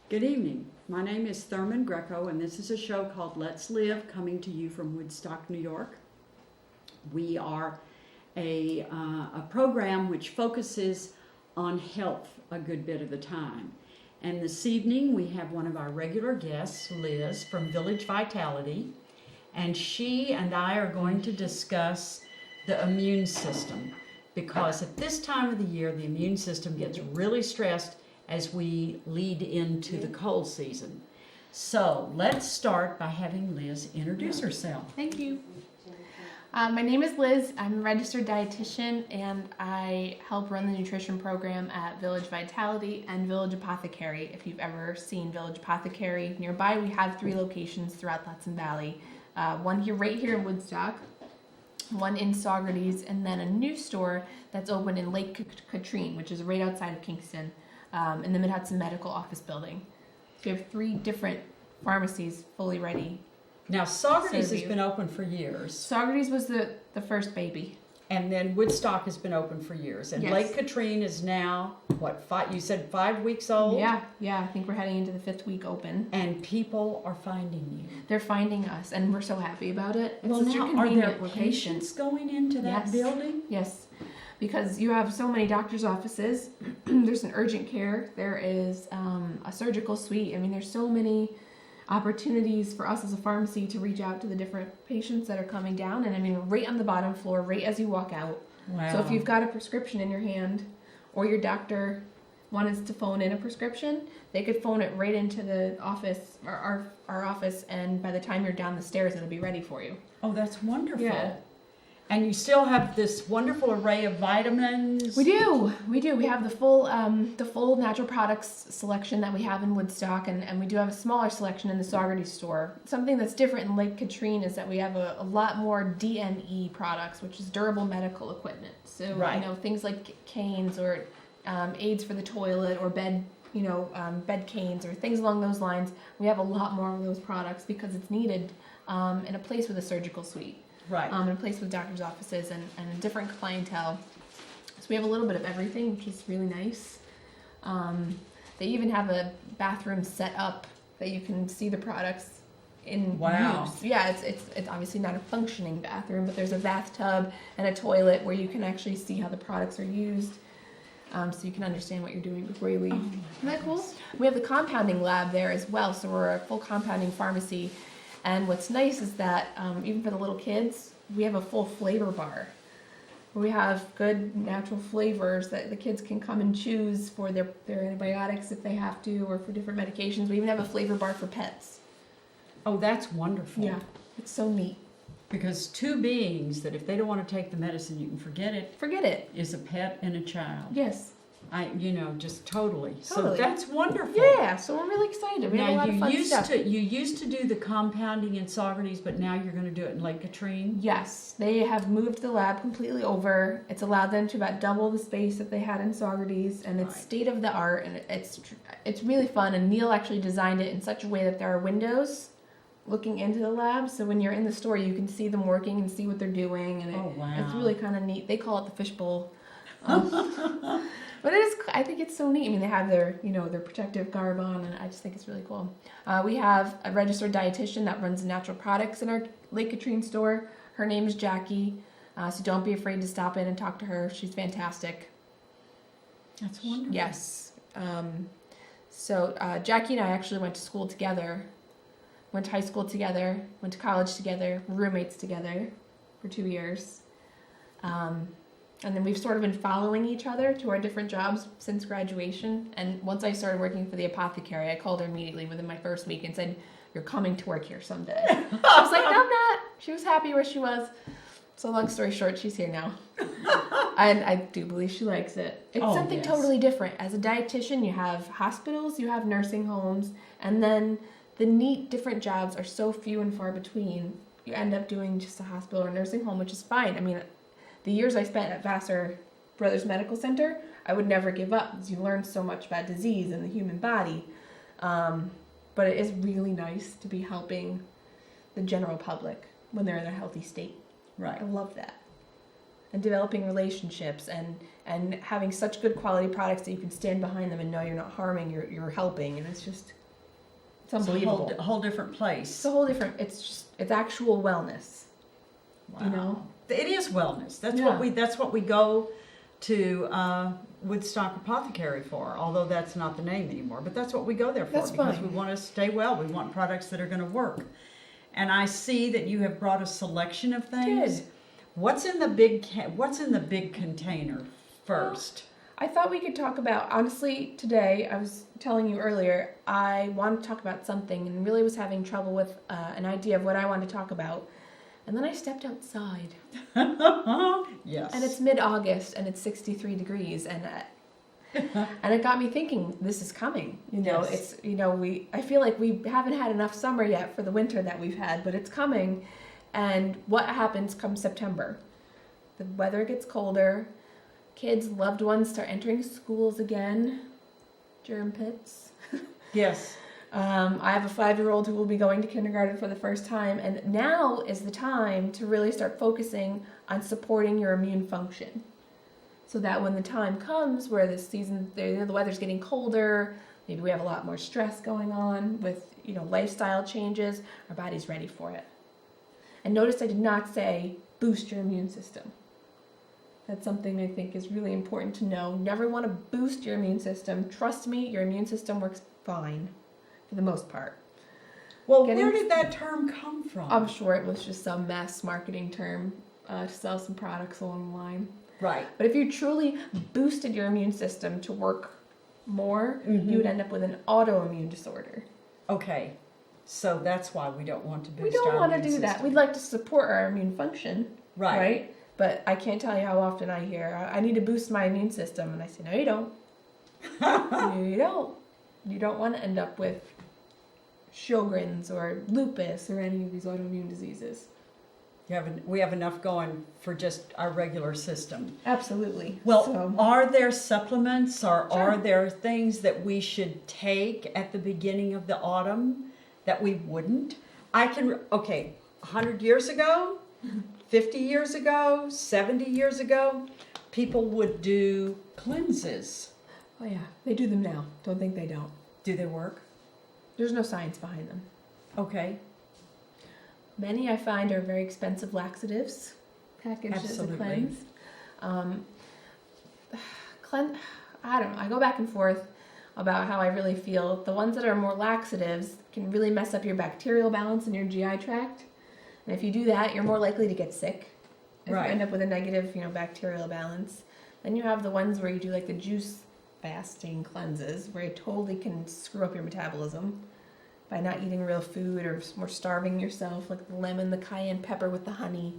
Good evening. My name is Thurman Greco, and this is a show called Let's Live, coming to you from Woodstock, New York. We are a program which focuses on health a good bit of the time. And this evening we have one of our regular guests, Liz, from Village Vitality, and she and I are going to discuss the immune system, because at this time of the year the immune system gets really stressed as we lead into the cold season. So let's start by having Liz introduce herself. Thank you. My name is Liz. I'm a registered dietitian, and I help run the nutrition program at Village Vitality and Village Apothecary. If you've ever seen Village Apothecary nearby, we have 3 locations throughout Hudson Valley. One right here in Woodstock, one in Saugerties, and then a new store that's open in Lake Katrine, which is right outside of Kingston, in the Mid-Hudson Medical Office Building. So we have 3 different pharmacies fully ready. Now, Saugerties has been open for years. Saugerties was the first baby. And then Woodstock has been open for years. And Yes. Lake Katrine is now, you said 5 weeks old? Yeah, I think we're heading into the 5th week open. And people are finding you. They're finding us, and we're so happy about it. Well, such a now, are convenient there location. patients going into that Yes. building? Yes, because you have so many doctor's offices. There's an urgent care. There is a surgical suite. I mean, there's so many opportunities for us as a pharmacy to reach out to the different patients that are coming down. And I mean, right on the bottom floor, right as you walk out. Wow. So if you've got a prescription in your hand, or your doctor wanted to phone in a prescription, they could phone it right into the office, or our office, and by the time you're down the stairs, it'll be ready for you. Oh, that's wonderful. Yeah. And you still have this wonderful array of vitamins. We do. We have the full natural products selection that we have in Woodstock, and we do have a smaller selection in the Saugerties store. Something that's different in Lake Katrine is that we have a lot more DME products, which is durable medical equipment. So Right. Things like canes or aids for the toilet, or bed canes or things along those lines. We have a lot more of those products because it's needed in a place with a surgical suite. Right. In a place with doctor's offices and a different clientele. So we have a little bit of everything, which is really nice. They even have a bathroom set up that you can see the products in Wow. use. Yeah, it's obviously not a functioning bathroom, but there's a bathtub and a toilet where you can actually see how the products are used. So you can understand what you're doing before you leave. Isn't that cool? We have the compounding lab there as well, so we're a full compounding pharmacy. And what's nice is that even for the little kids, we have a full flavor bar. We have good natural flavors that the kids can come and choose for their antibiotics if they have to, or for different medications. We even have a flavor bar for pets. Oh, that's wonderful. Yeah, it's so neat. Because 2 beings that if they don't want to take the medicine, you can forget it, Forget it. is a pet and a child. Yes. Just totally. So Totally. that's wonderful. Yeah, so we're really excited. We have a lot of fun stuff. You used to do the compounding in Saugerties, but now you're going to do it in Lake Katrine? Yes, they have moved the lab completely over. It's allowed them to about double the space that they had in Saugerties, and it's Right. state of the art, and it's really fun. And Neil actually designed it in such a way that there are windows looking into the lab, so when you're in the store, you can see them working and see what they're doing, and Oh, wow. it's really kind of neat. They call it the fishbowl. But I think it's so neat. I mean, they have their protective garb on, and I just think it's really cool. We have a registered dietitian that runs natural products in our Lake Katrine store. Her name is Jackie, so don't be afraid to stop in and talk to her. She's fantastic. That's wonderful. Yes. So Jackie and I actually went to school together, went to high school together, went to college together, roommates together for 2 years. And then we've sort of been following each other to our different jobs since graduation. And once I started working for the apothecary, I called her immediately within my first week and said, "You're coming to work here someday." She was like, "No, I'm not." She was happy where she was. So long story short, she's here now. And I do believe she likes it. It's something yes. totally different. As a dietitian, you have hospitals, you have nursing homes, and then the neat different jobs are so few and far between. You end up doing just a hospital or nursing home, which is fine. I mean, the years I spent at Vassar Brothers Medical Center, I would never give up, because you learn so much about disease and the human body. But it is really nice to be helping the general public when they're in a healthy state. Right. I love that. And developing relationships and having such good quality products that you can stand behind them and know you're not harming, you're helping, and it's just It's unbelievable. It's a whole different place. It's a whole different. It's actual wellness. Wow. You know, it is wellness. That's Yeah. what we go to Woodstock Apothecary for. Although that's not the name anymore, but that's what we go there for That's because fine. we want to stay well. We want products that are going to work. And I see that you have brought a selection of things. Did. What's in the big container first? I thought we could talk about, honestly, today, I was telling you earlier, I wanted to talk about something and really was having trouble with an idea of what I wanted to talk about. And then I stepped outside. Yes. And it's mid-August and it's 63 degrees and it got me thinking, this is coming. You know, Yes. it's, you know, I feel like we haven't had enough summer yet for the winter that we've had, but it's coming. And what happens come September? The weather gets colder. Kids, loved ones start entering schools again. Germ pits. Yes. I have a 5-year-old who will be going to kindergarten for the first time, and now is the time to really start focusing on supporting your immune function. So that when the time comes where this season, the weather's getting colder, maybe we have a lot more stress going on with, you know, lifestyle changes, our body's ready for it. And notice I did not say boost your immune system. That's something I think is really important to know. You never want to boost your immune system. Trust me, your immune system works fine for the most part. Well, where did that term come from? I'm sure it was just some mass marketing term to sell some products along the line. Right. But if you truly boosted your immune system to work more, you would end up with an autoimmune disorder. Okay. So that's why we don't want to boost We don't our want to immune do that. system. We'd like to support our immune function. Right. But I can't tell you how often I hear, I need to boost my immune system. And I say, no, you don't. You don't. You don't want to end up with Sjogren's or lupus or any of these autoimmune diseases. We have enough going for just our regular system. Absolutely. Well, So, are there supplements or Sure. are there things that we should take at the beginning of the autumn that we wouldn't? 100 years ago, 50 years ago, 70 years ago, people would do cleanses. oh yeah, they do them now. Don't think they don't. Do they work? There's no science behind them. Okay. Many I find are very expensive laxatives packaged Absolutely. as a cleanse. I don't know. I go back and forth about how I really feel. The ones that are more laxatives can really mess up your bacterial balance in your GI tract. And if you do that, you're more likely to get sick. If Right. you end up with a negative, bacterial balance. Then you have the ones where you do like the juice fasting cleanses, where you totally can screw up your metabolism by not eating real food or more starving yourself, like the lemon, the cayenne pepper with the honey.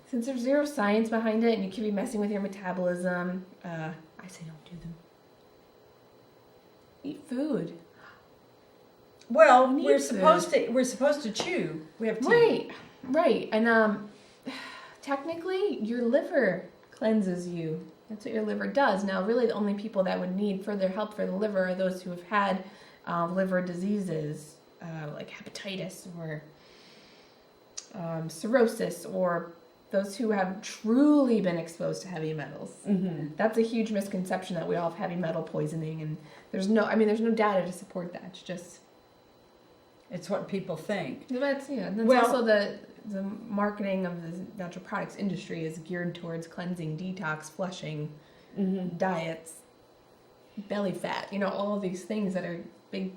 Since there's zero science behind it and you could be messing with your metabolism, I say don't do them. Eat food. Well, We need we're supposed to chew. We have teeth. Right. And technically, your liver cleanses you. That's what your liver does. Now, really, the only people that would need further help for the liver are those who have had liver diseases like hepatitis or cirrhosis, or those who have truly been exposed to heavy metals. Mm-hmm. That's a huge misconception that we all have heavy metal poisoning, and there's no data to support that. It's just It's what people think. that's Well- also the marketing of the natural products industry is geared towards cleansing, detox, flushing, diets, belly fat. All of these things that are big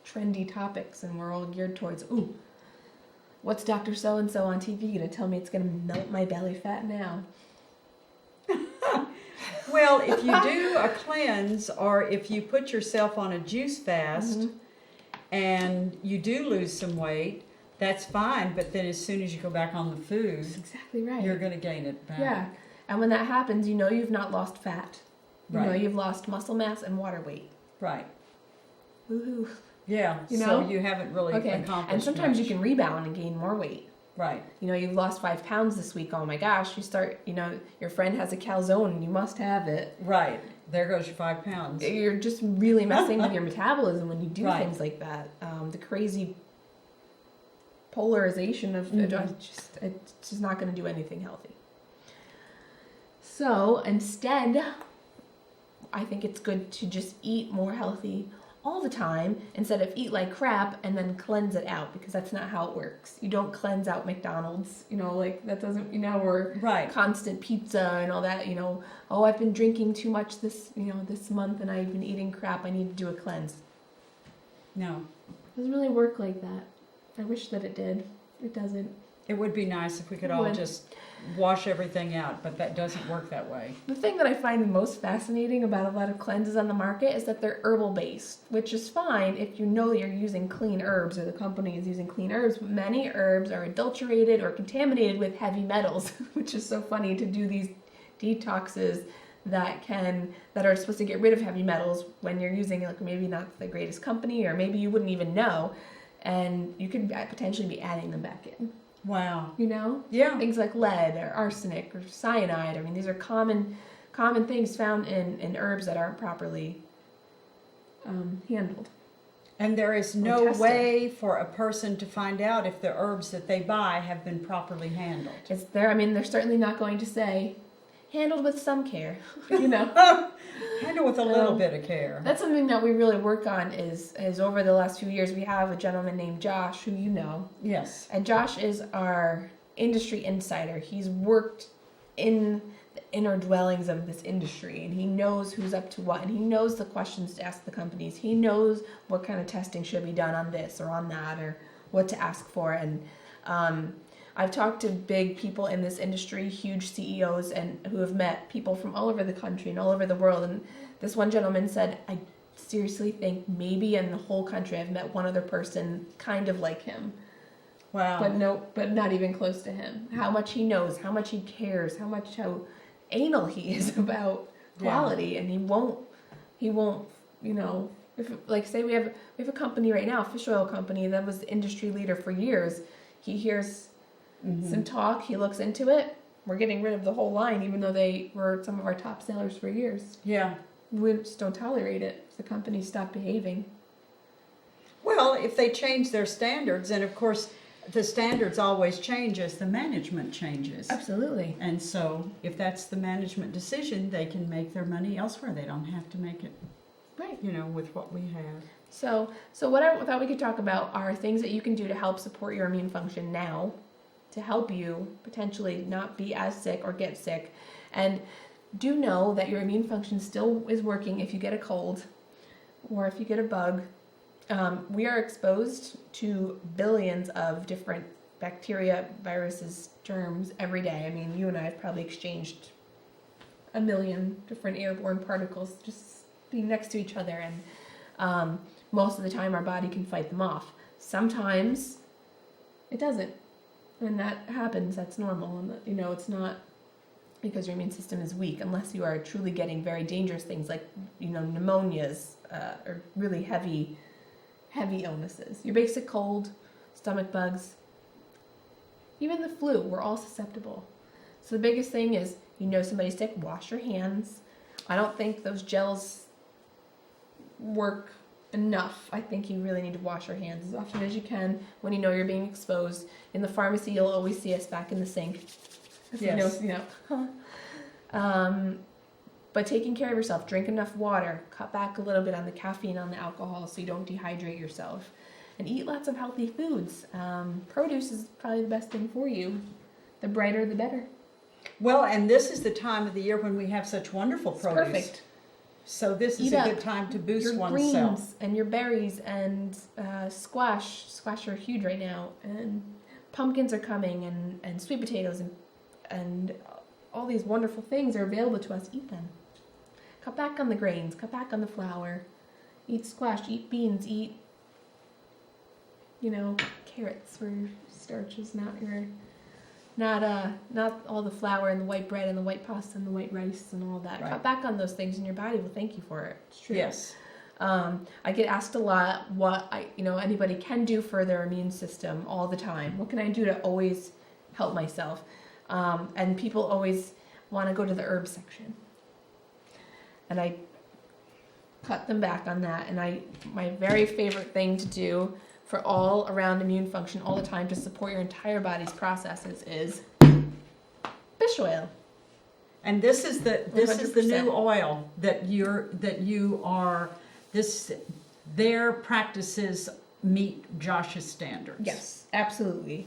trendy topics, and we're all geared towards. Ooh, what's Dr. So-and-so on TV going to tell me it's going to melt my belly fat now? Well, if you do a cleanse or if you put yourself on a juice fast and you do lose some weight, that's fine. But then as soon as you go back on the food, That's exactly right. you're going to gain it back. Yeah, and when that happens, you've not lost fat. You know Right. you've lost muscle mass and water weight. Right. Woohoo. Yeah. You So know? you haven't really Okay, accomplished and sometimes much. you can rebound and gain more weight. Right. You've lost 5 pounds this week. Oh my gosh, you start, your friend has a calzone and you must have it. Right. There goes your 5 pounds. You're just really messing with your metabolism when you do Right. things like that. The crazy polarization of it's just not going to do anything healthy. So instead, I think it's good to just eat more healthy all the time instead of eat like crap and then cleanse it out, because that's not how it works. You don't cleanse out McDonald's, like that doesn't, or Right. constant pizza and all that, oh, I've been drinking too much this month and I've been eating crap, I need to do a cleanse. No. It doesn't really work like that. I wish that it did. It doesn't. It would be nice if we could all just wash everything out, but that doesn't work that way. The thing that I find the most fascinating about a lot of cleanses on the market is that they're herbal based, which is fine if you know you're using clean herbs or the company is using clean herbs, but many herbs are adulterated or contaminated with heavy metals, which is so funny to do these detoxes that are supposed to get rid of heavy metals when you're using maybe not the greatest company, or maybe you wouldn't even know, and you could potentially be adding them back in. Wow. Yeah. Things like lead or arsenic or cyanide. I mean, these are common things found in herbs that aren't properly handled. And there is no way for a person to find out if the herbs that they buy have been properly handled. It's there. I mean, they're certainly not going to say, handled with some care, Handle with a little bit of care. That's something that we really work on is over the last few years. We have a gentleman named Josh, who you know. Yes. And Josh is our industry insider. He's worked in the inner dwellings of this industry, and he knows who's up to what, and he knows the questions to ask the companies. He knows what kind of testing should be done on this or on that, or what to ask for. And I've talked to big people in this industry, huge CEOs, and who have met people from all over the country and all over the world. And this one gentleman said, I seriously think maybe in the whole country I've met one other person kind of like him. Wow. But not even close to him. How much he knows, how much he cares, how anal he is about quality, and he won't, if like say we have a company right now, a fish oil company that was the industry leader for years. He hears some talk, he looks into it. We're getting rid of the whole line, even though they were some of our top sellers for years. Yeah. We just don't tolerate it. The companies stop behaving. Well, if they change their standards, and of course the standards always change as the management changes. Absolutely. And so if that's the management decision, they can make their money elsewhere. They don't have to make it, right, with what we have. So what I thought we could talk about are things that you can do to help support your immune function now, to help you potentially not be as sick or get sick. And do know that your immune function still is working if you get a cold or if you get a bug. We are exposed to billions of different bacteria, viruses, germs every day. I mean, you and I have probably exchanged 1 million different airborne particles just being next to each other. And most of the time our body can fight them off. Sometimes it doesn't. When that happens, that's normal. And, it's not because your immune system is weak, unless you are truly getting very dangerous things like, pneumonias or really heavy illnesses. Your basic cold, stomach bugs, even the flu, we're all susceptible. So the biggest thing is, somebody's sick, wash your hands. I don't think those gels work enough. I think you really need to wash your hands as often as you can when you know you're being exposed. In the pharmacy, you'll always see us back in the sink. Yes. But taking care of yourself, drink enough water, cut back a little bit on the caffeine, on the alcohol, so you don't dehydrate yourself, and eat lots of healthy foods. Produce is probably the best thing for you. The brighter, the better. Well, and this is the time of the year when we have such wonderful produce. Perfect. So this is a good time to boost your oneself. Greens and your berries and squash. Squash are huge right now, and pumpkins are coming, and sweet potatoes and all these wonderful things are available to us. Eat them. Cut back on the grains. Cut back on the flour. Eat squash. Eat beans. Eat carrots, where starch is not all the flour and the white bread and the white pasta and the white rice and all that. Right. Cut back on those things, and your body will thank you for it. It's true. Yes. I get asked a lot what anybody can do for their immune system all the time. What can I do to always help myself? And people always want to go to the herb section, and I cut them back on that. And my very favorite thing to do for all around immune function all the time to support your entire body's processes is fish oil. And this is the 100%. new oil that you are. their practices meet Josh's standards. Yes, absolutely.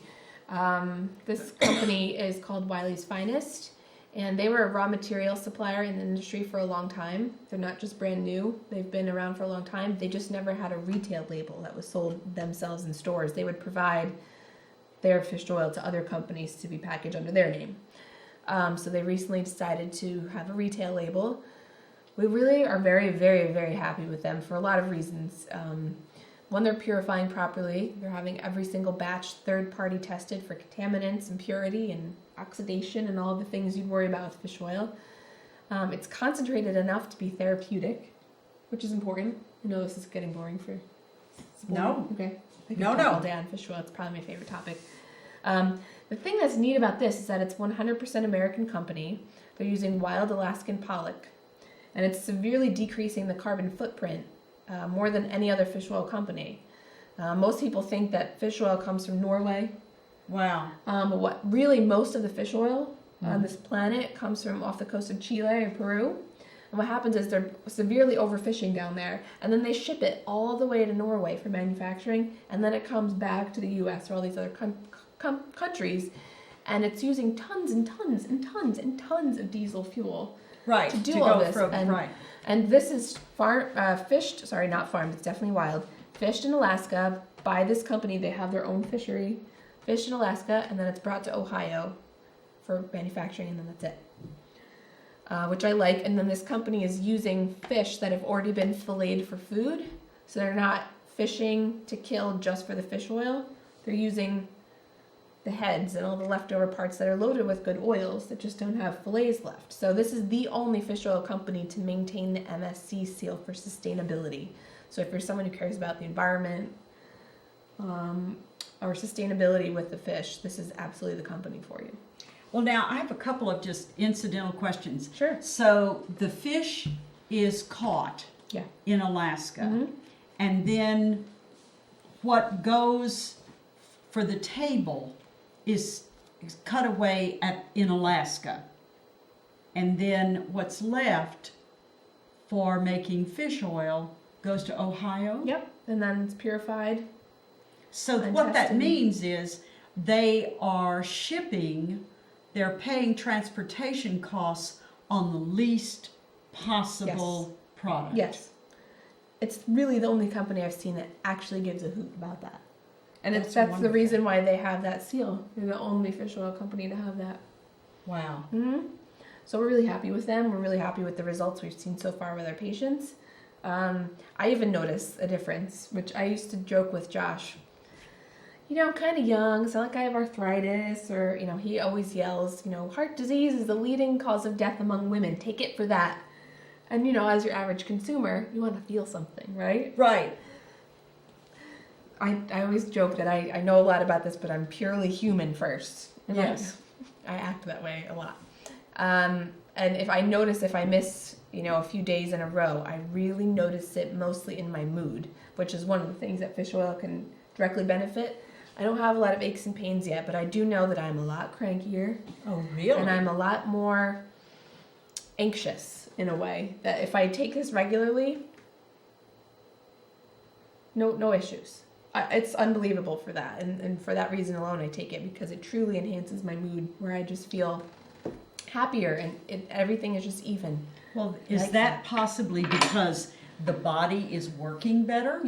This company is called Wiley's Finest, and they were a raw material supplier in the industry for a long time. They're not just brand new. They've been around for a long time. They just never had a retail label that was sold themselves in stores. They would provide their fish oil to other companies to be packaged under their name. So they recently decided to have a retail label. We really are very, very, very happy with them for a lot of reasons. One, they're purifying properly. They're having every single batch third-party tested for contaminants and purity and oxidation and all the things you'd worry about with fish oil. It's concentrated enough to be therapeutic, which is important. I know this is getting boring for... No. Okay. I could No. talk all day on fish oil. It's probably my favorite topic. The thing that's neat about this is that it's 100% American company. They're using wild Alaskan pollock, and it's severely decreasing the carbon footprint more than any other fish oil company. Most people think that fish oil comes from Norway. Wow. But what really most of the fish oil on this planet comes from off the coast of Chile or Peru. And what happens is they're severely overfishing down there, and then they ship it all the way to Norway for manufacturing, and then it comes back to the U.S. or all these other countries, and it's using tons and tons and tons and tons of diesel fuel to do all this. And this is fished, sorry, not farmed, it's definitely wild, fished in Alaska by this company. They have their own fishery, fished in Alaska, and then it's brought to Ohio for manufacturing, and then that's it. Which I like. And then this company is using fish that have already been filleted for food, so they're not fishing to kill just for the fish oil. They're using the heads and all the leftover parts that are loaded with good oils that just don't have fillets left. So this is the only fish oil company to maintain the MSC seal for sustainability. So if you're someone who cares about the environment or sustainability with the fish, this is absolutely the company for you. Well, now I have a couple of just incidental questions. Sure. So the fish is caught in Alaska, and then what goes for the table is cut away in Alaska, and then what's left for making fish oil goes to Ohio. Yep, and then it's purified. So what that means is they are shipping, they're paying transportation costs on the least possible product. Yes. It's really the only company I've seen that actually gives a hoot about that. And that's the reason why they have that seal. They're the only fish oil company to have that. Wow. So we're really happy with them. We're really happy with the results we've seen so far with our patients. I even noticed a difference, which I used to joke with Josh. You know, I'm kind of young, it's not like I have arthritis, or, you know, he always yells, you know, heart disease is the leading cause of death among women. Take it for that. And, you know, as your average consumer, you want to feel something, right? Right. I always joke that I know a lot about this, but I'm purely human first. And yes. I act that way a lot. And if I miss, you know, a few days in a row, I really notice it mostly in my mood, which is one of the things that fish oil can directly benefit. I don't have a lot of aches and pains yet, but I do know that I'm a lot crankier. Oh, really? And I'm a lot more anxious in a way, that if I take this regularly, no issues. It's unbelievable for that, and for that reason alone I take it, because it truly enhances my mood, where I just feel happier, and everything is just even. Well, is that possibly because the body is working better?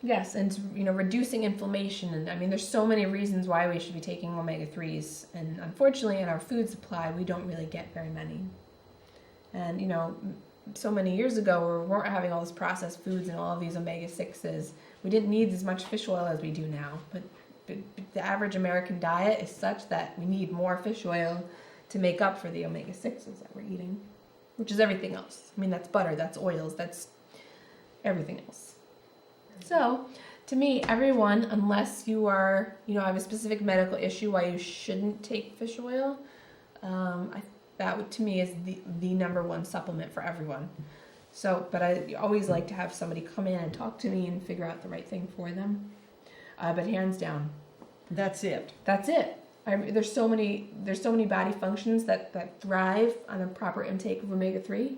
Yes, and you know, reducing inflammation, and I mean, there's so many reasons why we should be taking omega-3s, and unfortunately in our food supply we don't really get very many. And you know, so many years ago we weren't having all these processed foods and all of these omega-6s. We didn't need as much fish oil as we do now, but the average American diet is such that we need more fish oil to make up for the omega-6s that we're eating, which is everything else. I mean, that's butter, that's oils, that's everything else. So, to me, everyone, unless you are, you know, have a specific medical issue why you shouldn't take fish oil, that to me is the number one supplement for everyone. So, but I always like to have somebody come in and talk to me and figure out the right thing for them. But hands down, that's it. That's it. There's so many body functions that thrive on a proper intake of omega-3.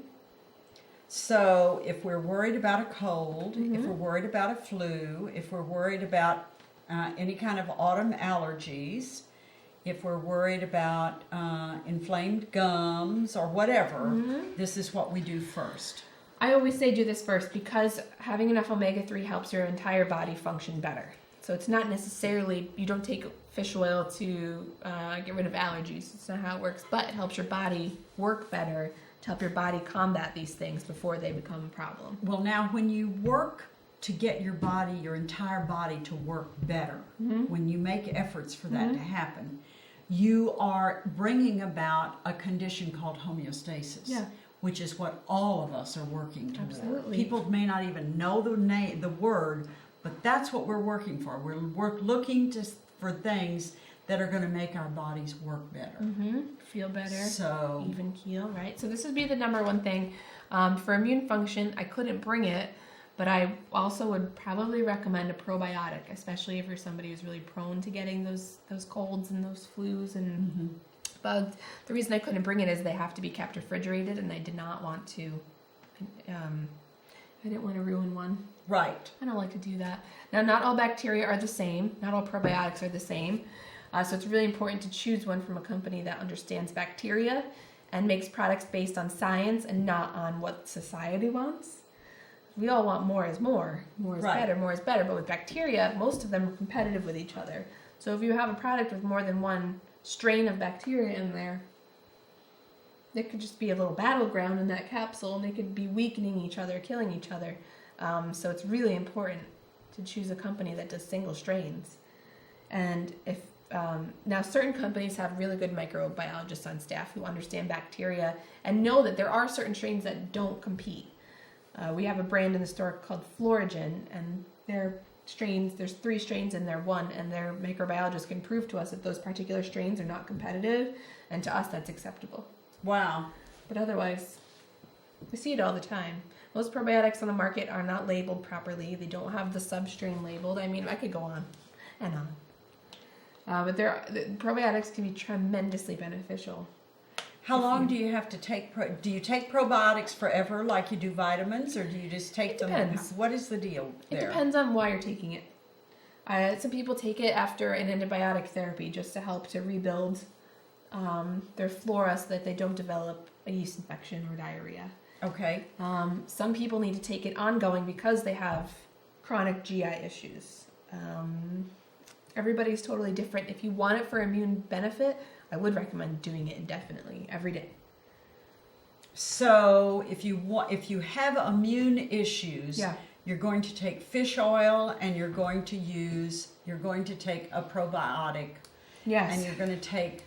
So if we're worried about a cold, if we're worried about a flu, if we're worried about any kind of autumn allergies, if we're worried about inflamed gums or whatever, this is what we do first. I always say do this first because having enough omega-3 helps your entire body function better. So it's not necessarily, you don't take fish oil to get rid of allergies. It's not how it works, but it helps your body work better to help your body combat these things before they become a problem. Well, now when you work to get your body, your entire body to work better, when you make efforts for that to happen, you are bringing about a condition called homeostasis, which is what all of us are working toward. Absolutely. People may not even know the word, but that's what we're working for. We're looking for things that are going to make our bodies work better. Feel better, so even keel, right? So this would be the number one thing. For immune function, I couldn't bring it, but I also would probably recommend a probiotic, especially if you're somebody who's really prone to getting those colds and those flus and bugs. The reason I couldn't bring it is they have to be kept refrigerated, and I did not want to. I didn't want to ruin one. Right. I don't like to do that. Now, not all bacteria are the same. Not all probiotics are the same. So it's really important to choose one from a company that understands bacteria and makes products based on science and not on what society wants. We all want more is more. More is better, more is better. But with bacteria, most of them are competitive with each other. So if you have a product with more than one strain of bacteria in there, it could just be a little battleground in that capsule, and they could be weakening each other, killing each other. So it's really important to choose a company that does single strains. And if now certain companies have really good microbiologists on staff who understand bacteria and know that there are certain strains that don't compete. We have a brand in the store called Florigen, and their strains, there's 3 strains in there, and their microbiologists can prove to us that those particular strains are not competitive, and to us that's acceptable. Wow. But otherwise, we see it all the time. Most probiotics on the market are not labeled properly. They don't have the substrain labeled. I mean, I could go on and on. But the probiotics can be tremendously beneficial. How long do you have to take? Do you take probiotics forever, like you do vitamins, or do you just take them? Depends. What is the deal there? It depends on why you're taking it. Some people take it after an antibiotic therapy just to help to rebuild their flora so that they don't develop a yeast infection or diarrhea. Okay. Some people need to take it ongoing because they have chronic GI issues. Everybody's totally different. If you want it for immune benefit, I would recommend doing it indefinitely, every day. So if you have immune issues, you're going to take fish oil, and you're going to take a probiotic. Yes. And you're going to take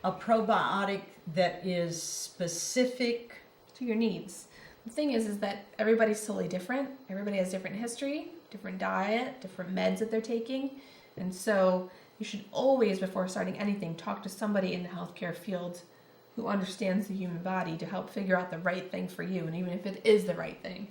a probiotic that is specific to your needs. The thing is that everybody's totally different. Everybody has different history, different diet, different meds that they're taking. And so you should always, before starting anything, talk to somebody in the healthcare field who understands the human body to help figure out the right thing for you. And even if it is the right thing,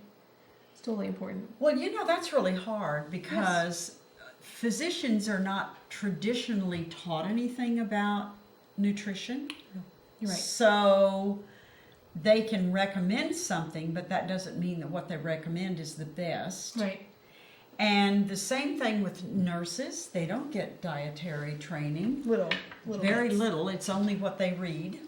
it's totally important. Well, that's really hard because physicians are not traditionally taught anything about nutrition. No, you're right. So they can recommend something, but that doesn't mean that what they recommend is the best. Right. And the same thing with nurses. They don't get dietary training. Little Very bits. little. It's only what they read.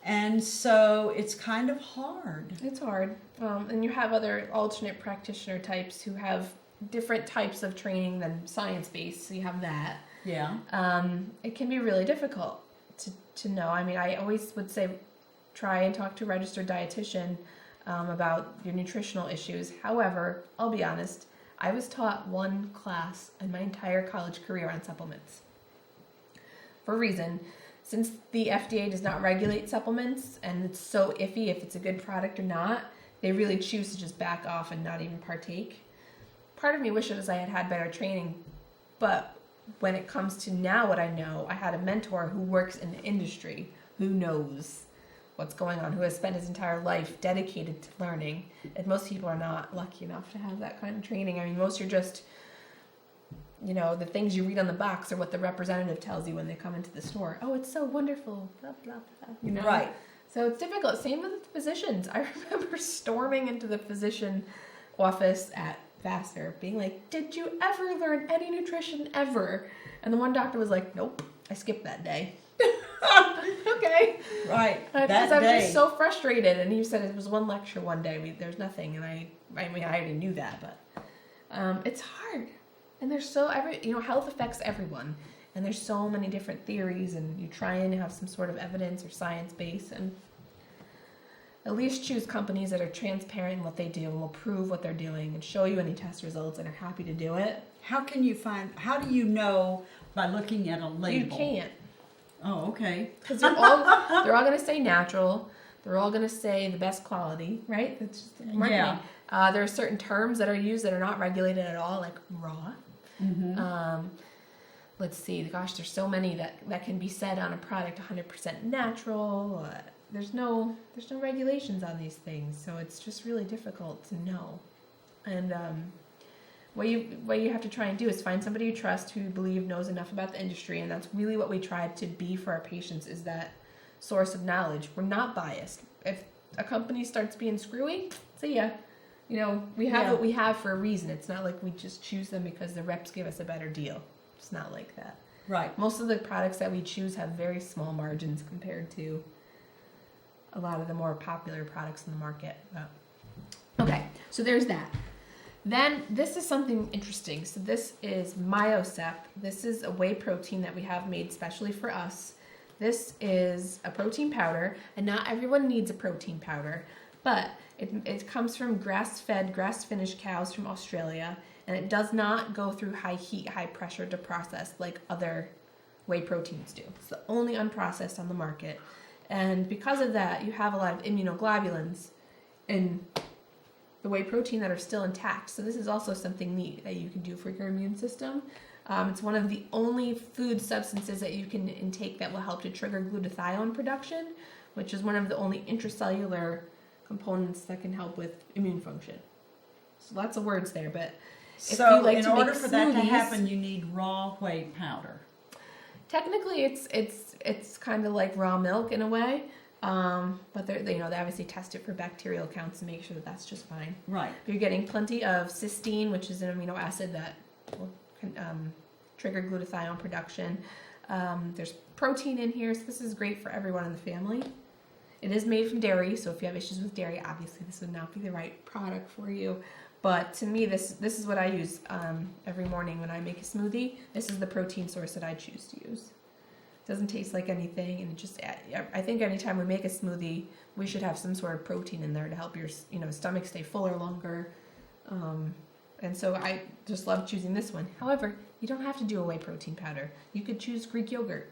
And so it's kind of hard. It's hard. And you have other alternate practitioner types who have different types of training than science-based, so you have that. Yeah. It can be really difficult to know. I mean, I always would say try and talk to a registered dietitian about your nutritional issues. However, I'll be honest, I was taught one class in my entire college career on supplements. For a reason, since the FDA does not regulate supplements and it's so iffy if it's a good product or not, they really choose to just back off and not even partake. Part of me wishes I had had better training, but when it comes to now what I know, I had a mentor who works in the industry, who knows what's going on, who has spent his entire life dedicated to learning. And most people are not lucky enough to have that kind of training. I mean, most are just, the things you read on the box are what the representative tells you when they come into the store. Oh, it's so wonderful, blah, blah, blah. Right. So it's difficult. Same with the physicians. I remember storming into the physician office at Vassar being like, did you ever learn any nutrition ever? And the one doctor was like, nope, I skipped that day. Okay. Right. Because I was just so frustrated. And he said it was one lecture one day. There's nothing. And I already knew that, but it's hard. And there's health affects everyone. And there's so many different theories, and you try and have some sort of evidence or science base, and at least choose companies that are transparent in what they do and will prove what they're doing and show you any test results and are happy to do it. How do you know by looking at a label? You can't. Oh, okay. Because they're all going to say natural. They're all going to say the best quality, right? That's just marketing. Yeah. There are certain terms that are used that are not regulated at all, like raw. Mm-hmm. Let's see, gosh, there's so many that can be said on a product 100% natural. There's no regulations on these things, so it's just really difficult to know. And what you have to try and do is find somebody you trust who you believe knows enough about the industry, and that's really what we try to be for our patients, is that source of knowledge. We're not biased. If a company starts being screwy, see ya. We have what we have for a reason. It's not like we just choose them because the reps give us a better deal. It's not like that. Right. Most of the products that we choose have very small margins compared to a lot of the more popular products in the market. Okay, so there's that. Then this is something interesting. So this is Myosep. This is a whey protein that we have made specially for us. This is a protein powder, and not everyone needs a protein powder, but it comes from grass-fed, grass-finished cows from Australia. And it does not go through high heat, high pressure to process like other whey proteins do. It's the only unprocessed on the market. And because of that, you have a lot of immunoglobulins in the whey protein that are still intact. So this is also something neat that you can do for your immune system. It's one of the only food substances that you can intake that will help to trigger glutathione production, which is one of the only intracellular components that can help with immune function. So lots of words there, but so in order for that to happen, you need raw whey powder. Technically, it's kind of like raw milk in a way, but they obviously test it for bacterial counts to make sure that that's just fine. Right. You're getting plenty of cysteine, which is an amino acid that will trigger glutathione production. There's protein in here, so this is great for everyone in the family. It is made from dairy, so if you have issues with dairy, obviously this would not be the right product for you. But to me, this is what I use every morning when I make a smoothie. This is the protein source that I choose to use. It doesn't taste like anything, and I think anytime we make a smoothie, we should have some sort of protein in there to help your stomach stay fuller longer. And so I just love choosing this one. However, you don't have to do a whey protein powder. You could choose Greek yogurt,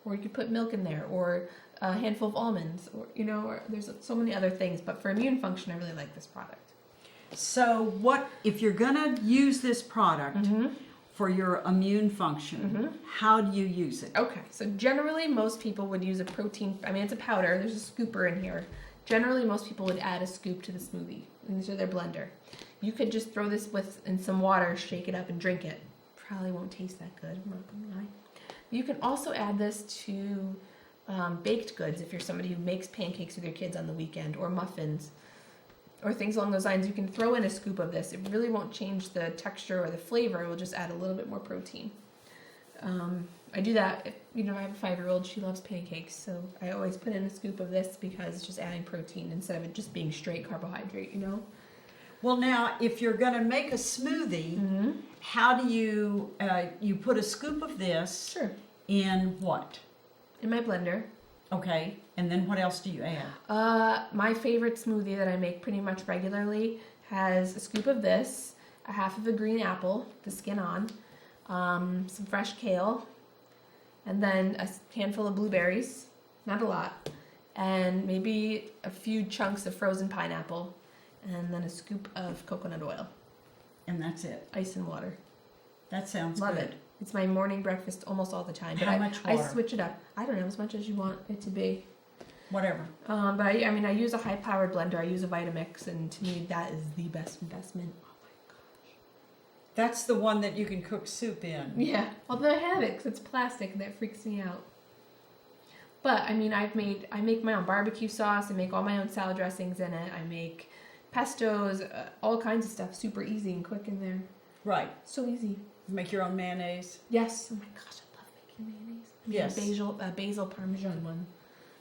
or you could put milk in there, or a handful of almonds, or there's so many other things. But for immune function, I really like this product. So if you're going to use this product for your immune function, how do you use it? Okay, so generally most people would use a protein, it's a powder, there's a scooper in here. Generally most people would add a scoop to the smoothie into their blender. You could just throw this in some water, shake it up, and drink it. Probably won't taste that good, I'm not gonna lie. You can also add this to baked goods if you're somebody who makes pancakes with your kids on the weekend, or muffins, or things along those lines. You can throw in a scoop of this. It really won't change the texture or the flavor. It will just add a little bit more protein. I do that. I have a 5-year-old. She loves pancakes, so I always put in a scoop of this because it's just adding protein instead of it just being straight carbohydrate, Well, now, if you're going to make a smoothie, how do you put a scoop of this in what? In my blender. Okay, and then what else do you add? My favorite smoothie that I make pretty much regularly has a scoop of this, a half of a green apple, the skin on, some fresh kale, and then a handful of blueberries, not a lot, and maybe a few chunks of frozen pineapple, and then a scoop of coconut oil. And that's it. Ice and water. That sounds Love good. it. It's my morning breakfast almost all the time. How much water? I switch it up. I don't know, as much as you want it to be. Whatever. But I use a high-powered blender. I use a Vitamix, and to me, that is the best investment. Oh my gosh. That's the one that you can cook soup in. Yeah. Although I have it, because it's plastic, and that freaks me out. But I mean, I make my own barbecue sauce. I make all my own salad dressings in it. I make pestos, all kinds of stuff. Super easy and quick in there. Right. So easy. Make your own mayonnaise. Yes. Oh my gosh, I love making mayonnaise. I made Yes. a basil parmesan one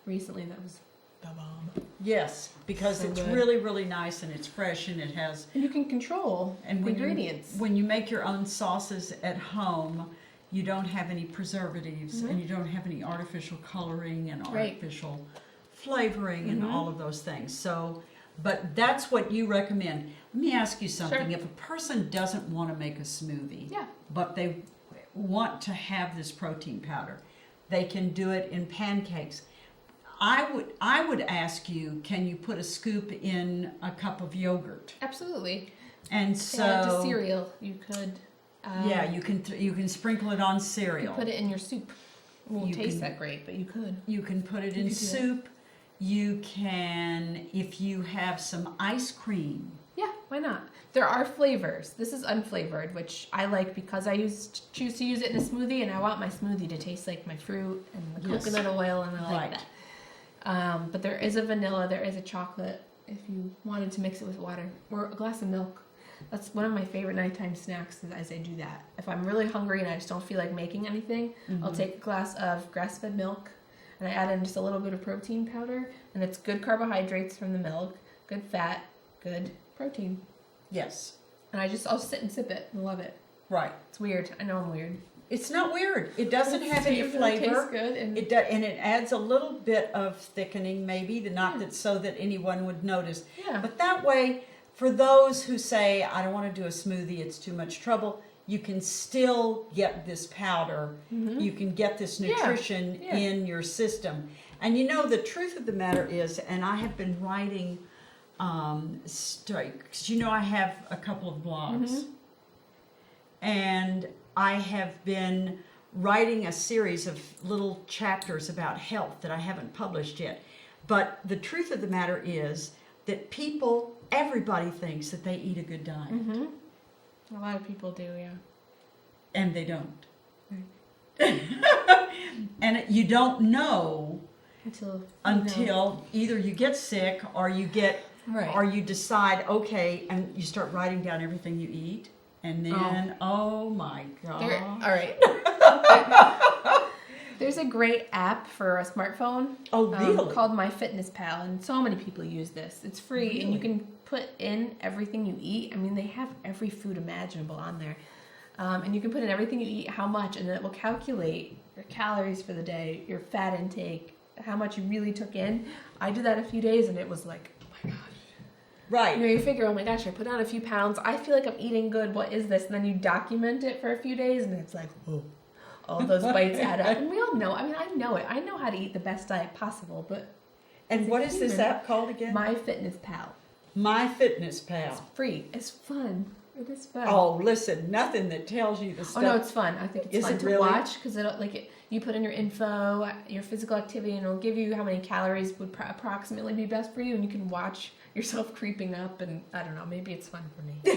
recently. That was the bomb. Yes, because So it's good. really, really nice and it's fresh and it has. And you can control And the when ingredients. when you make your own sauces at home, you don't have any preservatives and you don't have any artificial coloring and Right. artificial flavoring and Mhm. all of those things. So, but that's what you recommend. Let me ask you something. Sure. If a person doesn't want to make a smoothie, Yeah. but they want to have this protein powder, they can do it in pancakes. I would ask you, can you put a scoop in a cup of yogurt? Absolutely. And Add it to so cereal. You could. yeah, you can sprinkle it on You cereal. put it in your soup. It won't You taste can- that great, but you could. You can put it You in could do that. soup. You can, if you have some ice cream. Yeah, why not? There are flavors. This is unflavored, which I like because I choose to use it in a smoothie, and I want my smoothie to taste like my fruit and the Yes. coconut oil, and I like Right. that. But there is a vanilla, there is a chocolate, if you wanted to mix it with water, or a glass of milk. That's one of my favorite nighttime snacks as I do that. If I'm really hungry and I just don't feel like making anything, I'll take a glass of grass-fed milk, and I add in just a little bit of protein powder, and it's good carbohydrates from the milk, good fat, good protein. Yes, And I'll sit and sip it and love it. right. It's weird. I know I'm weird. It's not weird. It doesn't have any It tastes flavor. good. And And it adds a little bit of thickening, maybe, not that so that anyone would notice. yeah. But that way, for those who say, I don't want to do a smoothie, it's too much trouble, you can still get this powder. You can get this nutrition Yeah. in your system. And you know, the truth of the matter is, and I have been writing, because you know I have a couple of blogs. And I have been writing a series of little chapters about health that I haven't published yet. But the truth of the matter is that everybody thinks that they eat a good diet. A lot of people do, yeah. And they don't. And you don't know until either you get sick or you decide, okay, and you start writing down everything you eat. And then, oh my God. All right. There's a great app for a smartphone. Oh, really? Called MyFitnessPal, and so many people use this. It's free, and you can put in everything you eat. I mean, they have every food imaginable on there. And you can put in everything you eat, how much, and then it will calculate your calories for the day, your fat intake, how much you really took in. I did that a few days, and it was like, oh my gosh. Right. You figure, oh my gosh, I put on a few pounds. I feel like I'm eating good. What is this? And then you document it for a few days, and it's like, oh, all those bites add up. And we all know. I mean, I know it. I know how to eat the best diet possible, but And what is this app called again? MyFitnessPal. MyFitnessPal. It's free. It's fun. It is fun. Oh, listen, nothing that tells you the Oh stuff. no, it's fun. I think it's Is fun it to really? watch because you put in your info, your physical activity, and it'll give you how many calories would approximately be best for you, and you can watch yourself creeping up. And I don't know, maybe it's fun for me.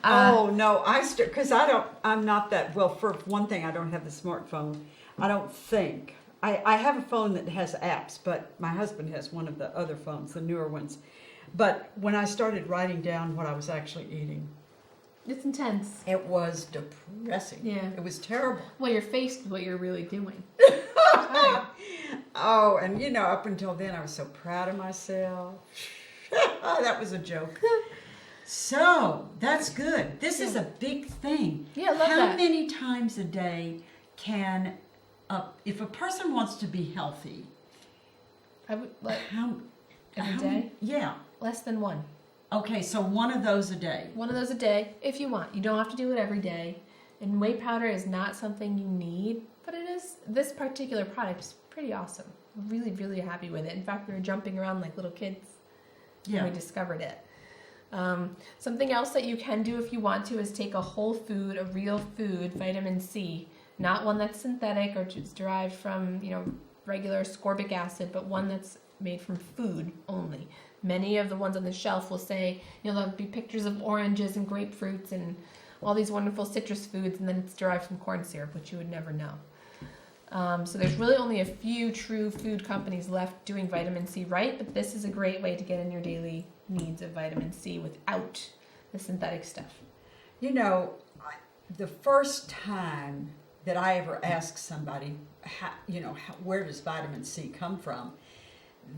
Oh no, because I'm not that well. For one thing, I don't have the smartphone. I don't think I have a phone that has apps, but my husband has one of the other phones, the newer ones. But when I started writing down what I was actually eating, It's intense. it was depressing. Yeah. It was terrible. Well, you're faced with what you're really doing. Oh, and you know, up until then, I was so proud of myself. That was a joke. So, that's good. This is a big thing. Yeah, I love How that. many times a day can, if a person wants to be healthy, I would like every how day? many- yeah. Less than one. Okay, so one of those a day. One of those a day, if you want. You don't have to do it every day. And whey powder is not something you need, but it is. This particular product is pretty awesome. I'm really, really happy with it. In fact, we were jumping around like little kids when we discovered it. Something else that you can do if you want to is take a whole food, a real food, vitamin C, not one that's synthetic or just derived from, regular ascorbic acid, but one that's made from food only. Many of the ones on the shelf will say, there'll be pictures of oranges and grapefruits and all these wonderful citrus foods, and then it's derived from corn syrup, which you would never know. So there's really only a few true food companies left doing vitamin C right, but this is a great way to get in your daily needs of vitamin C without the synthetic stuff. You know, the first time that I ever asked somebody, where does vitamin C come from?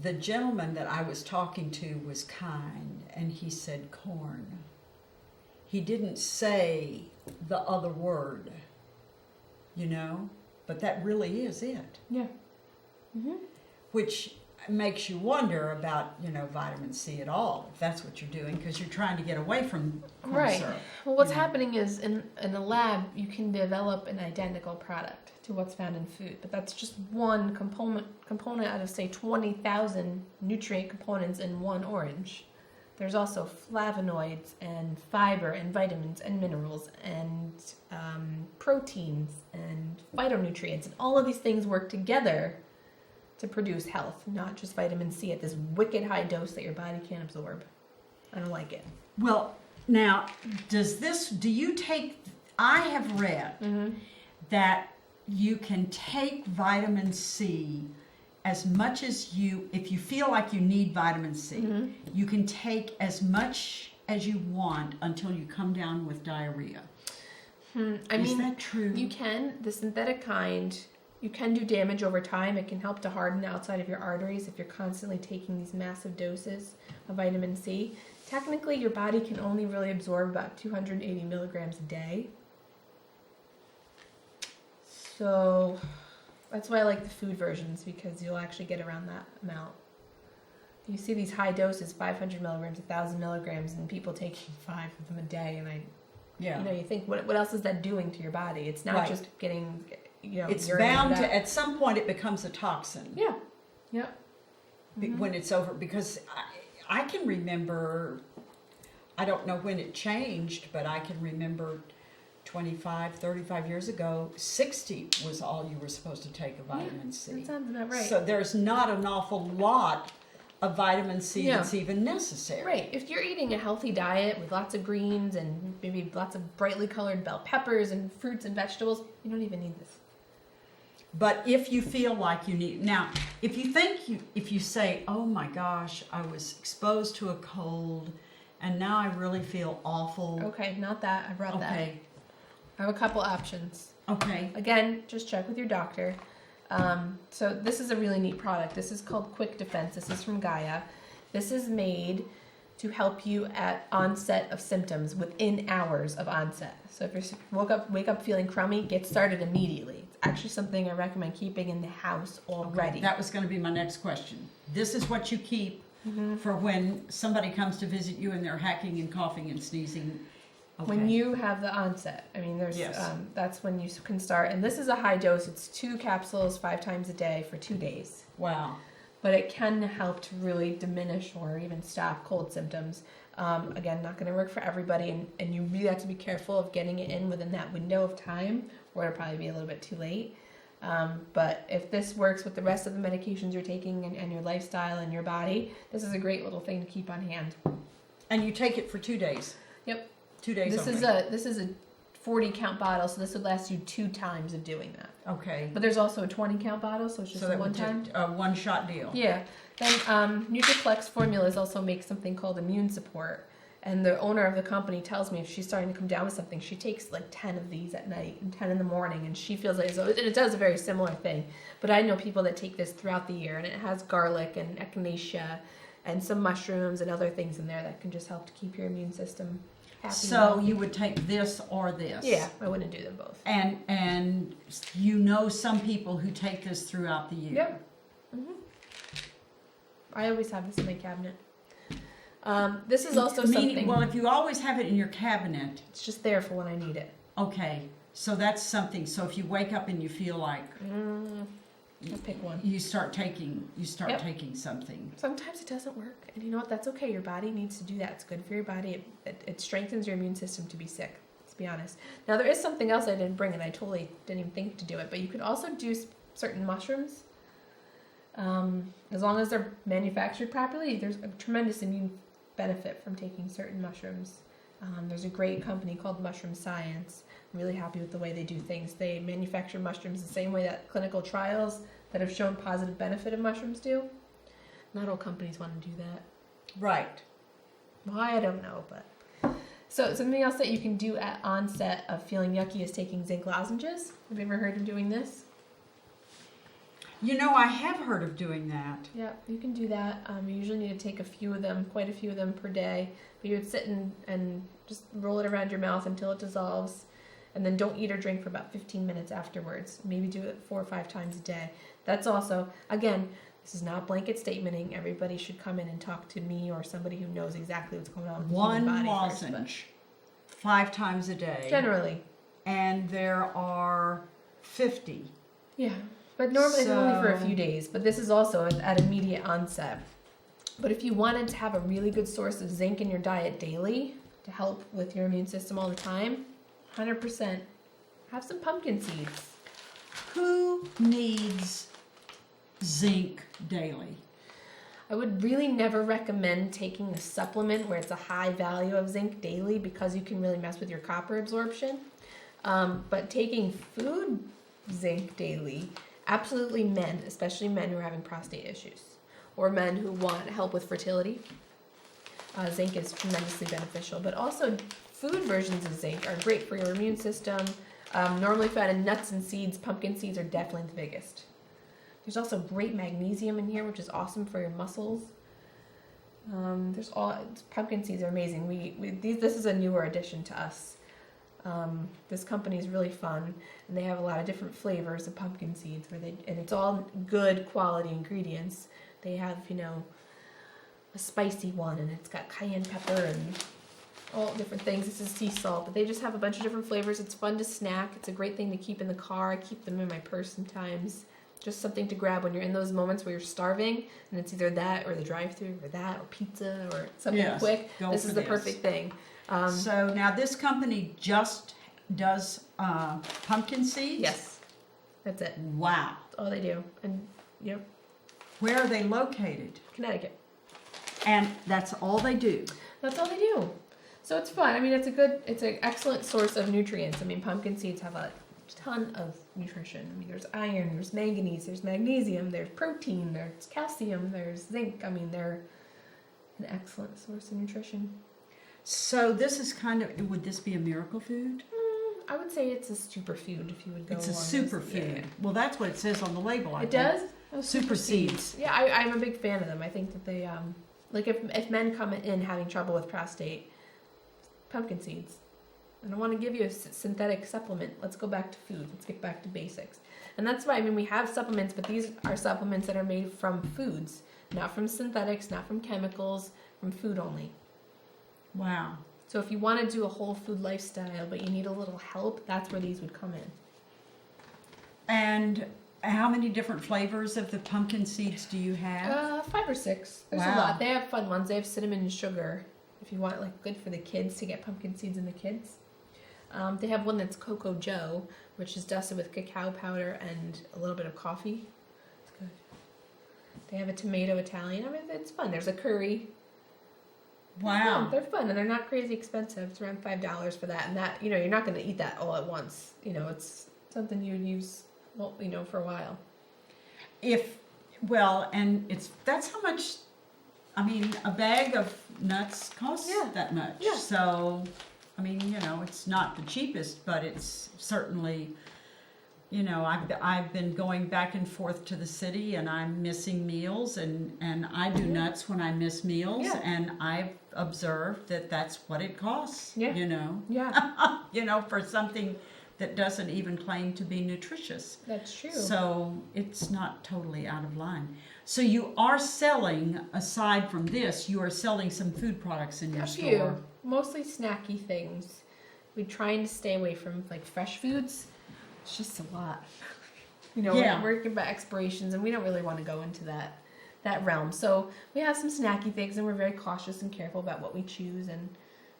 The gentleman that I was talking to was kind, and he said corn. He didn't say the other word, but that really is it. Yeah. Mm-hmm. Which makes you wonder about, vitamin C at all, if that's what you're doing, because you're trying to get away from corn syrup. Well, what's happening is in the lab, you can develop an identical product to what's found in food, but that's just one component out of, say, 20,000 nutrient components in one orange. There's also flavonoids and fiber and vitamins and minerals and proteins and phytonutrients, and all of these things work together to produce health, not just vitamin C at this wicked high dose that your body can't absorb. I don't like it. Well, now, I have read that you can take vitamin C as much as if you feel like you need vitamin C, you can take as much as you want until you come down with diarrhea. Is that true? You can. The synthetic kind, you can do damage over time. It can help to harden outside of your arteries if you're constantly taking these massive doses of vitamin C. Technically, your body can only really absorb about 280 milligrams a day. So that's why I like the food versions, because you'll actually get around that amount. You see these high doses, 500 milligrams, 1,000 milligrams, and people taking 5 of them a day, and you think, what else is that doing to your body? It's not just getting, it's bound to, at some point it becomes a toxin. Yeah. Yep. When it's over, because I can remember, I don't know when it changed, but I can remember 25, 35 years ago, 60 was all you were supposed to take of vitamin C. That sounds about right. So there's not an awful lot of vitamin C that's even necessary. Right. If you're eating a healthy diet with lots of greens and maybe lots of brightly colored bell peppers and fruits and vegetables, you don't even need this. But if you feel like you need, now, if you say, oh my gosh, I was exposed to a cold and now I really feel awful. Okay, not that. I brought that. Okay. I have a couple options. Okay. Again, just check with your doctor. So this is a really neat product. This is called Quick Defense. This is from Gaia. This is made to help you at onset of symptoms, within hours of onset. So if you wake up feeling crummy, get started immediately. It's actually something I recommend keeping in the house already. Okay. That was going to be my next question. This is what you keep for when somebody comes to visit you and they're hacking and coughing and sneezing. Okay. When you have the onset, that's when you can start. And this is a high dose. It's 2 capsules 5 times a day for 2 days. Wow. But it can help to really diminish or even stop cold symptoms. Again, not going to work for everybody, and you really have to be careful of getting it in within that window of time, or it'll probably be a little bit too late. But if this works with the rest of the medications you're taking and your lifestyle and your body, this is a great little thing to keep on hand. And you take it for 2 days? Yep. 2 days This is a 40 count bottle, so this would last you 2 times of doing that. Okay. But there's also a 20 count bottle, so it's just one time. A one shot deal. Yeah. Then Nutriplex formulas also make something called immune support. And the owner of the company tells me if she's starting to come down with something, she takes like 10 of these at night and 10 in the morning, and she feels like and it does a very similar thing. But I know people that take this throughout the year, and it has garlic and echinacea and some mushrooms and other things in there that can just help to keep your immune system happy. So you would take this or this? Yeah, I wouldn't do them both. And some people who take this throughout the year? Yep. I always have this in my cabinet. This is also something. Well, if you always have it in your cabinet, it's just there for when I need it. Okay, so that's something. So if you wake up and you feel like, I'll pick one. You start taking something. Sometimes it doesn't work, and you know what? That's okay. Your body needs to do that. It's good for your body. It strengthens your immune system to be sick. Let's be honest. Now there is something else I didn't bring, and I totally didn't even think to do it. But you could also do certain mushrooms. As long as they're manufactured properly, there's a tremendous immune benefit from taking certain mushrooms. There's a great company called Mushroom Science. I'm really happy with the way they do things. They manufacture mushrooms the same way that clinical trials that have shown positive benefit of mushrooms do. Not all companies want to do that. Right. Why, I don't know, but... So something else that you can do at onset of feeling yucky is taking zinc lozenges. Have you ever heard of doing this? You know, I have heard of doing that. Yeah, you can do that. You usually need to take a few of them, quite a few of them per day. But you would sit and just roll it around your mouth until it dissolves. And then don't eat or drink for about 15 minutes afterwards. Maybe do it 4 or 5 times a day. That's also, again, this is not blanket statementing. Everybody should come in and talk to me or somebody who knows exactly what's going on with the human One body lozenge, 5 times a day. Generally. And there are 50. Yeah. But normally it's only for a few days, but this is also at immediate onset. But if you wanted to have a really good source of zinc in your diet daily to help with your immune system all the time, 100%, have some pumpkin seeds. Who needs zinc daily? I would really never recommend taking a supplement where it's a high value of zinc daily because you can really mess with your copper absorption. But taking food zinc daily, absolutely men, especially men who are having prostate issues or men who want help with fertility. Zinc is tremendously beneficial, but also food versions of zinc are great for your immune system. Normally found in nuts and seeds, pumpkin seeds are definitely the biggest. There's also great magnesium in here, which is awesome for your muscles. Pumpkin seeds are amazing. This is a newer addition to us. This company is really fun, and they have a lot of different flavors of pumpkin seeds, and it's all good quality ingredients. They have, a spicy one, and it's got cayenne pepper and all different things. This is sea salt, but they just have a bunch of different flavors. It's fun to snack. It's a great thing to keep in the car. I keep them in my purse sometimes. Just something to grab when you're in those moments where you're starving, and it's either that or the drive-thru or that or pizza or something quick. This is the perfect thing. So now this company just does pumpkin seeds? Yes, that's it. Wow. That's all they do. And yep. Where are they located? Connecticut. And that's all they do? That's all they do. So it's fun. I mean, it's an excellent source of nutrients. I mean, pumpkin seeds have a ton of nutrition. I mean, there's iron, there's manganese, there's magnesium, there's protein, there's calcium, there's zinc. I mean, they're an excellent source of nutrition. So this is would this be a miracle food? I would say it's a superfood if you would go. It's a superfood. Yeah. Well, that's what it says on the label. I think. Does? Oh, super seeds. Yeah, I'm a big fan of them. I think that they, if men come in having trouble with prostate, pumpkin seeds. I don't want to give you a synthetic supplement. Let's go back to food. Let's get back to basics. And that's why, we have supplements, but these are supplements that are made from foods, not from synthetics, not from chemicals, from food only. Wow. So if you want to do a whole food lifestyle, but you need a little help, that's where these would come in. And how many different flavors of the pumpkin seeds do you have? 5 or 6. There's a lot. They have fun ones. They have cinnamon and sugar. If you want, good for the kids to get pumpkin seeds in the kids. They have one that's Cocoa Joe, which is dusted with cacao powder and a little bit of coffee. It's good. They have a tomato Italian. It's fun. There's a curry. Wow. They're fun, and they're not crazy expensive. It's around $5 for that. And that, you're not going to eat that all at once. It's something you would use, for a while. That's how much, a bag of nuts costs that much. Yeah. So, it's not the cheapest, but it's certainly, I've been going back and forth to the city, and I'm missing meals, and I do nuts when I miss meals, and I've observed that that's what it costs. Yeah. Yeah. For something that doesn't even claim to be nutritious. That's true. So it's not totally out of line. So you are selling, aside from this, you are selling some food products in your store. Few. Mostly snacky things. We're trying to stay away from fresh foods. It's just a lot. We're working about expirations, and we don't really want to go into that realm. So we have some snacky things, and we're very cautious and careful about what we choose. And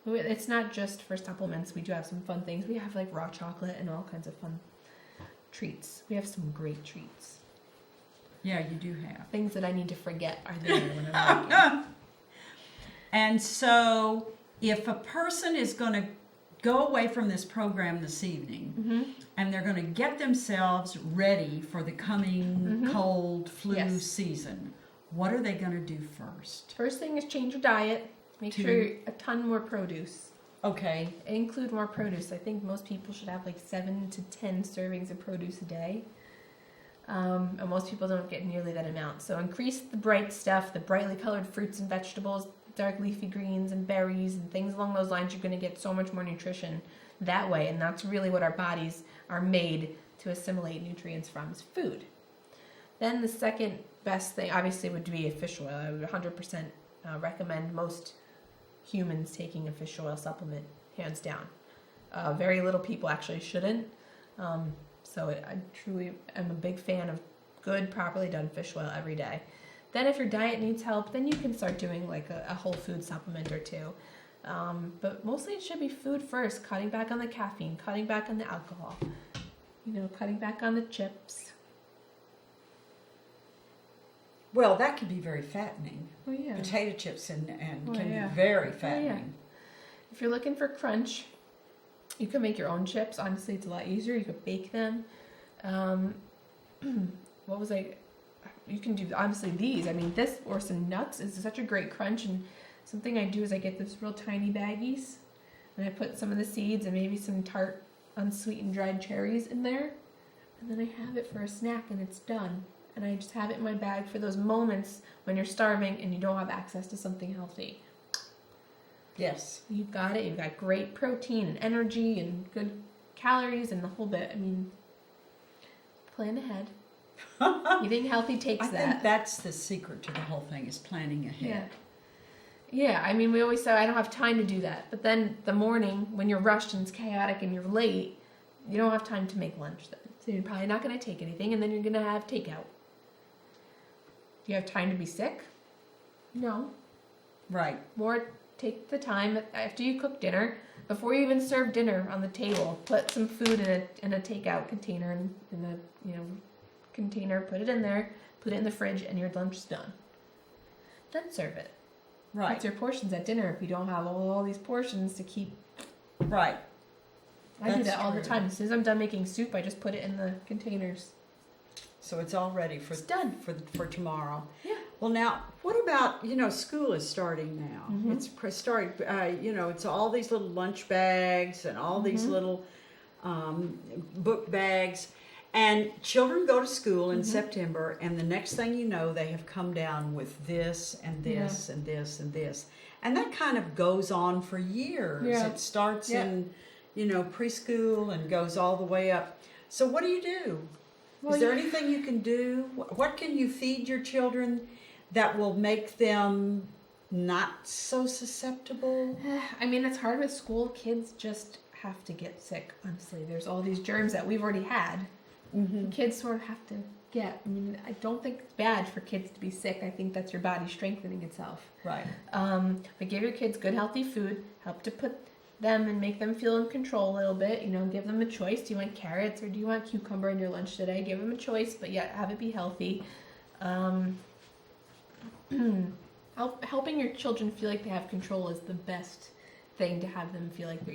it's not just for supplements. We do have some fun things. We have raw chocolate and all kinds of fun treats. We have some great treats. Yeah, you do have. Things that I need to forget are there when I'm working. And so if a person is going to go away from this program this evening Mm-hmm. and they're going to get themselves ready for the coming cold flu Yes. season, what are they going to do first? First thing is change your diet. Make sure a ton more produce. Okay. Include more produce. I think most people should have like 7 to 10 servings of produce a day. And most people don't get nearly that amount. So increase the bright stuff, the brightly colored fruits and vegetables, dark leafy greens and berries and things along those lines. You're going to get so much more nutrition that way. And that's really what our bodies are made to assimilate nutrients from, is food. Then the second best thing obviously would be a fish oil. I would 100% recommend most humans taking a fish oil supplement, hands down. Very little people actually shouldn't. So I truly am a big fan of good, properly done fish oil every day. Then if your diet needs help, then you can start doing like a whole food supplement or two. But mostly it should be food first, cutting back on the caffeine, cutting back on the alcohol, cutting back on the chips. Well, that can be very fattening. Oh, yeah. Potato chips and Oh, can yeah. be very Oh, yeah. fattening. If you're looking for crunch, you can make your own chips. Honestly, it's a lot easier. You could bake them. You can do, honestly, these. I mean, this or some nuts is such a great crunch. And something I do is I get this real tiny baggies, and I put some of the seeds and maybe some tart, unsweetened dried cherries in there. And then I have it for a snack, and it's done. And I just have it in my bag for those moments when you're starving and you don't have access to something healthy. Yes. You've got it. You've got great protein and energy and good calories and the whole bit. I mean, plan ahead. Eating healthy takes I that. think that's the secret to the whole thing, is planning ahead. Yeah. I mean, we always say I don't have time to do that. But then the morning when you're rushed and it's chaotic and you're late, you don't have time to make lunch then. So you're probably not going to take anything, and then you're going to have takeout. Do you have time to be sick? No. Right. More, take the time after you cook dinner, before you even serve dinner on the table, put some food in a takeout container, in a container, put it in there, put it in the fridge, and your lunch is done. Then serve it. Right. That's your portions at dinner if you don't have all these portions to keep. Right. I do That's that all the true. time. As soon as I'm done making soup, I just put it in the containers. So it's all ready for It's done. for tomorrow. Yeah. Well, now, what about, school is starting now. Mhm. It's starting, it's all these little lunch bags and all these Mhm. little book bags. And children go to school in Mhm. September, and the next thing you know, they have come down with this and this and this and this. And that kind of goes on for years. Yeah. It starts Yeah. in, preschool and goes all the way up. So what do you do? Well, Is there anything you can do? What can you feed your children that will make them not so susceptible? I mean, it's hard with school. Kids just have to get sick, honestly. There's all these germs that we've already had. Mm-hmm. Kids sort of have to get. I mean, I don't think it's bad for kids to be sick. I think that's your body strengthening itself. Right. But give your kids good, healthy food. Help to put them and make them feel in control a little bit. Give them a choice. Do you want carrots or do you want cucumber in your lunch today? Give them a choice, but yet have it be healthy. Helping your children feel like they have control is the best thing, to have them feel like they're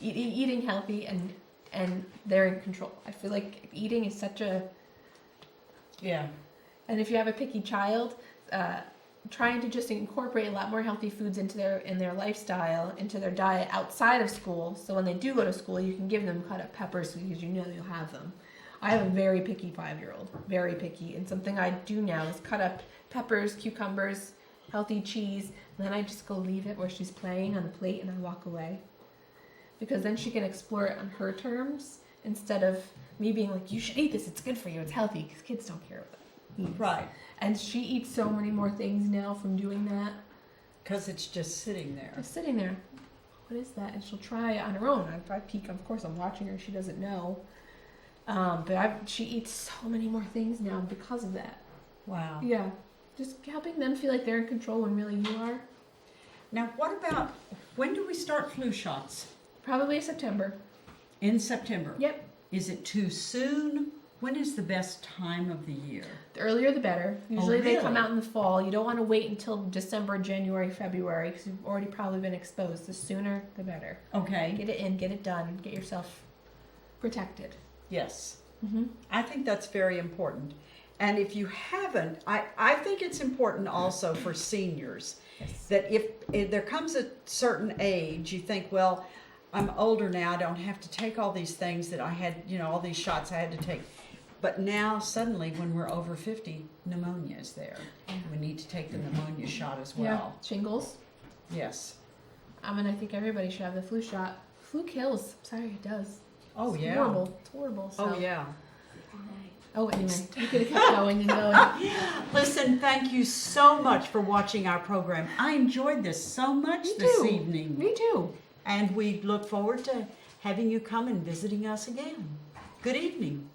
eating healthy and they're in control. I feel like eating is such a... Yeah. And if you have a picky child, trying to just incorporate a lot more healthy foods into their lifestyle, into their diet outside of school. So when they do go to school, you can give them cut up peppers because you'll have them. I have a very picky 5-year-old, very picky. And something I do now is cut up peppers, cucumbers, healthy cheese. And then I just go leave it where she's playing on the plate and I walk away. Because then she can explore it on her terms instead of me being like, you should eat this, it's good for you, it's healthy. Because kids don't care what that means. Right. And she eats so many more things now from doing that. Because it's just sitting there. Just sitting there. What is that? And she'll try it on her own. I peek, of course, I'm watching her. She doesn't know. But she eats so many more things now because of that. Wow. Yeah. Just helping them feel like they're in control when really you are. Now, what about, when do we start flu shots? Probably September. In September. Yep. Is it too soon, When is the best time of the year? The earlier the better. Usually they come really? out in the fall. You don't want to wait until December, January, February because you've already probably been exposed. The sooner the better. Okay. Get it in, get it done, get yourself protected. Yes. Mm-hmm. I think that's very important. And if you haven't, I think it's important also for seniors Yes. that if there comes a certain age, you think, well, I'm older now, I don't have to take all these things that I had, all these shots I had to take. But now, suddenly, when we're over 50, pneumonia is there. We need to take the pneumonia shot as well. Yeah. Shingles. Yes. I think everybody should have the flu shot. Flu kills. Sorry, it does. Oh, It's yeah. horrible. It's horrible. So. Oh, yeah. Oh, anyway, you could have kept going and going. Listen, thank you so much for watching our program. I enjoyed this so much this evening. Me too. And we look forward to having you come and visiting us again. Good evening.